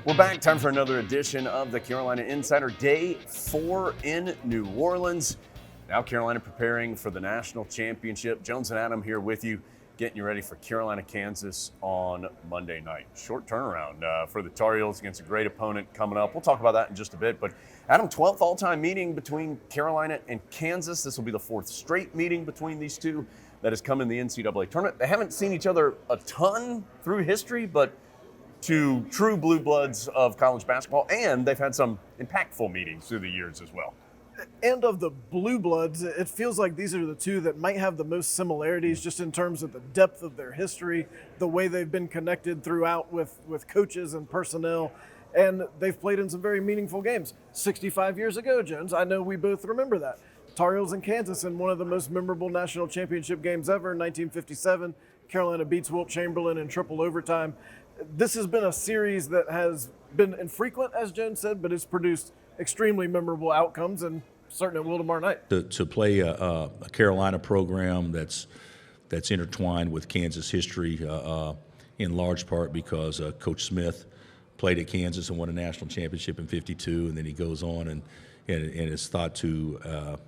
We're back. Time for another edition of the Carolina Insider, Day 4 in New Orleans. Now Carolina preparing for the national championship. Jones and Adam here with you, getting you ready for Carolina, Kansas on Monday night. Short turnaround for the Tar Heels against a great opponent coming up. We'll talk about that in just a bit. But Adam, 12th all-time meeting between Carolina and Kansas. This will be the 4th straight meeting between these two that has come in the NCAA tournament. They haven't seen each other a ton through history, but to true blue bloods of college basketball, and they've had some impactful meetings through the years as well. And of the blue bloods, it feels like these are the two that might have the most similarities just in terms of the depth of their history, the way they've been connected throughout with coaches and personnel, and they've played in some very meaningful games. 65 years ago, Jones, I know we both remember that. Tar Heels and Kansas in one of the most memorable national championship games ever in 1957. Carolina beats Wilt Chamberlain in triple overtime. This has been a series that has been infrequent, as Jones said, but it's produced extremely memorable outcomes, and certain it will tomorrow night. To play a Carolina program that's intertwined with Kansas history, in large part because Coach Smith played at Kansas and won a national championship in '52, and then he goes on and is thought to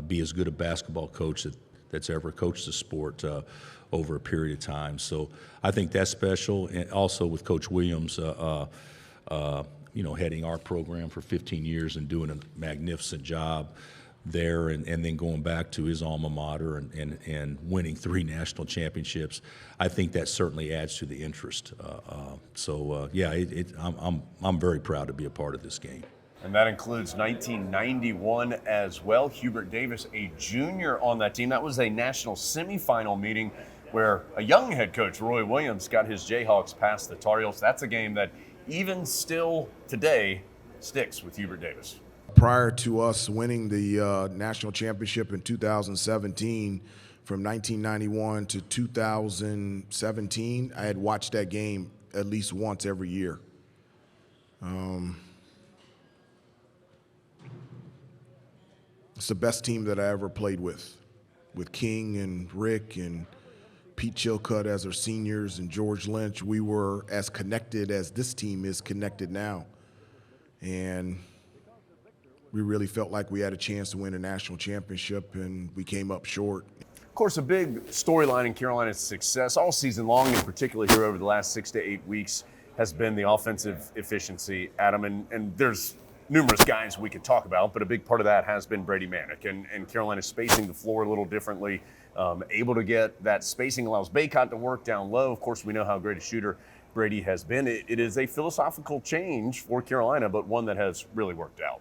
be as good a basketball coach that's ever coached the sport over a period of time. So I think that's special. And also with Coach Williams, heading our program for 15 years and doing a magnificent job there, and then going back to his alma mater and winning 3 national championships. I think that certainly adds to the interest. I'm very proud to be a part of this game. And that includes 1991 as well. Hubert Davis, a junior on that team. That was a national semifinal meeting where a young head coach, Roy Williams, got his Jayhawks past the Tar Heels. That's a game that even still today sticks with Hubert Davis. Prior to us winning the national championship in 2017, from 1991 to 2017, I had watched that game at least once every year. It's the best team that I ever played with King and Rick and Pete Chilcutt as our seniors and George Lynch. We were as connected as this team is connected now. And we really felt like we had a chance to win a national championship, and we came up short. Of course, a big storyline in Carolina's success all season long, in particular here over the last 6 to 8 weeks, has been the offensive efficiency, Adam. And there's numerous guys we could talk about, but a big part of that has been Brady Manek. And Carolina spacing the floor a little differently, able to get that spacing, allows Bacot to work down low. Of course, we know how great a shooter Brady has been. It is a philosophical change for Carolina, but one that has really worked out.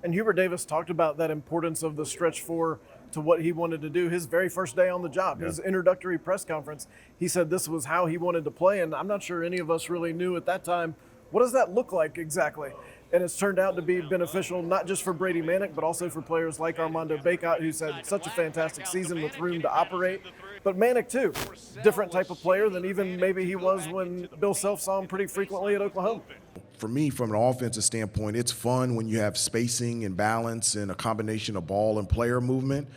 And Hubert Davis talked about that importance of the stretch 4 to what he wanted to do his very first day on the job. His introductory press conference, he said this was how he wanted to play, and I'm not sure any of us really knew at that time, what does that look like exactly? And it's turned out to be beneficial, not just for Brady Manek, but also for players like Armando Bacot, who's had such a fantastic season with room to operate. But Manek, too, different type of player than even maybe he was when Bill Self saw him pretty frequently at Oklahoma. For me, from an offensive standpoint, it's fun when you have spacing and balance and a combination of ball and player movement.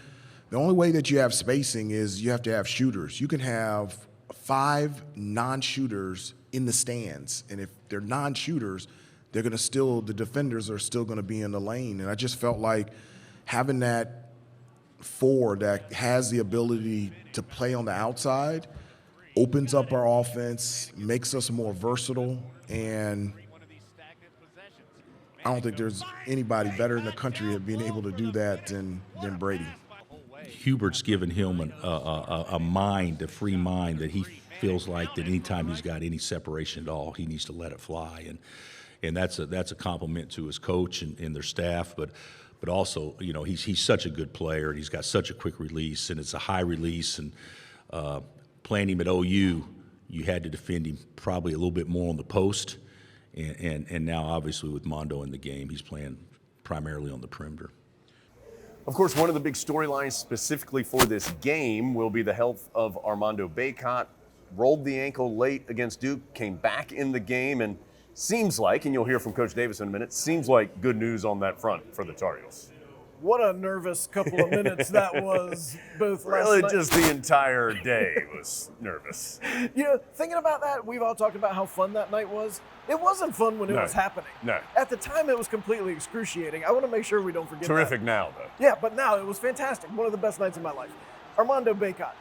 The only way that you have spacing is you have to have shooters. You can have 5 non-shooters in the stands, and if they're non-shooters, the defenders are still going to be in the lane. And I just felt like having that 4 that has the ability to play on the outside opens up our offense, makes us more versatile, and I don't think there's anybody better in the country at being able to do that than Brady. Hubert's given him a mind, a free mind, that he feels like that anytime he's got any separation at all, he needs to let it fly. And that's a compliment to his coach and their staff, but also, he's such a good player, and he's got such a quick release, and it's a high release. And playing him at OU, you had to defend him probably a little bit more on the post, and now obviously with Mondo in the game, he's playing primarily on the perimeter. Of course, one of the big storylines specifically for this game will be the health of Armando Bacot. Rolled the ankle late against Duke, came back in the game, and seems like, and you'll hear from Coach Davis in a minute, seems like good news on that front for the Tar Heels. What a nervous couple of minutes that was, both last Really, night. just the entire day was nervous. You know, thinking about that, we've all talked about how fun that night was. It wasn't fun when it No. was happening. No. At the time, it was completely excruciating. I want to make sure we don't forget that. Terrific now, though. Yeah, but now it was fantastic. One of the best nights of my life. Armando Bacot,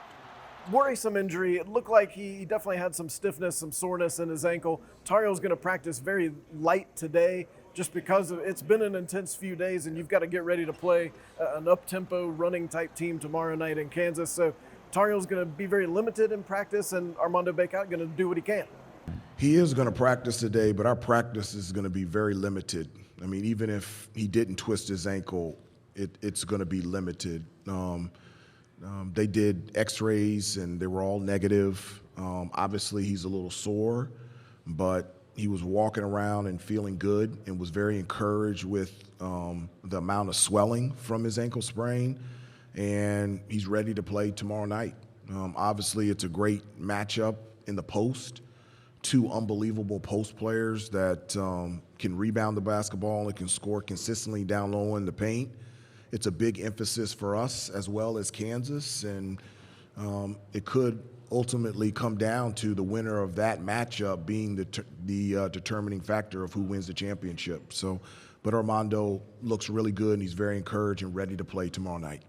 worrisome injury. It looked like he definitely had some stiffness, some soreness in his ankle. Tario's going to practice very light today just because it's been an intense few days, and you've got to get ready to play an up-tempo running type team tomorrow night in Kansas. So Tario's going to be very limited in practice, and Armando Bacot going to do what he can. He is going to practice today, but our practice is going to be very limited. I mean, even if he didn't twist his ankle, it's going to be limited. They did x-rays, and they were all negative. Obviously, he's a little sore, but he was walking around and feeling good and was very encouraged with the amount of swelling from his ankle sprain, and he's ready to play tomorrow night. Obviously, it's a great matchup in the post. Two unbelievable post players that can rebound the basketball and can score consistently down low in the paint. It's a big emphasis for us as well as Kansas, and it could ultimately come down to the winner of that matchup being the determining factor of who wins the championship. So, but Armando looks really good, and he's very encouraged and ready to play tomorrow night.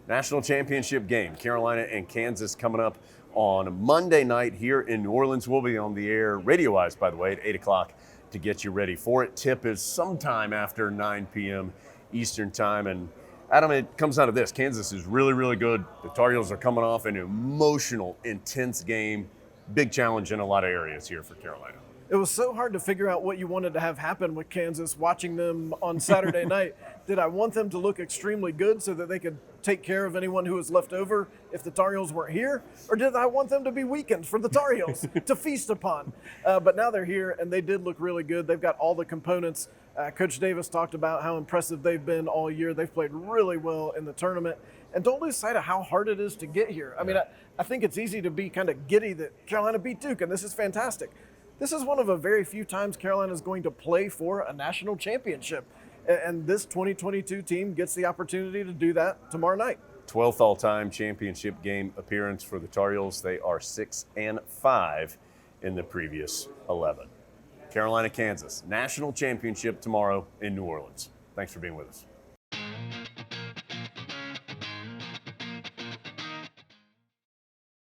National championship game, Carolina and Kansas, coming up on Monday night here in New Orleans. We'll be on the air, radio-wise, by the way, at 8 o'clock to get you ready for it. Tip is sometime after 9 p.m. Eastern time. And Adam, it comes out of this. Kansas is really, really good. The Tar Heels are coming off an emotional, intense game. Big challenge in a lot of areas here for Carolina. It was so hard to figure out what you wanted to have happen with Kansas watching them on Saturday night. Did I want them to look extremely good so that they could take care of anyone who was left over if the Tar Heels weren't here? Or did I want them to be weakened for the Tar Heels to feast upon? But now they're here, and they did look really good. They've got all the components. Coach Davis talked about how impressive they've been all year. They've played really well in the tournament. And don't lose sight of how hard it is to get here. I mean, I think it's easy to be kind of giddy that Carolina beat Duke, and this is fantastic. This is one of a very few times Carolina is going to play for a national championship. And this 2022 team gets the opportunity to do that tomorrow night. 12th all-time championship game appearance for the Tar Heels. They are 6-5 in the previous 11. Carolina, Kansas, national championship tomorrow in New Orleans. Thanks for being with us.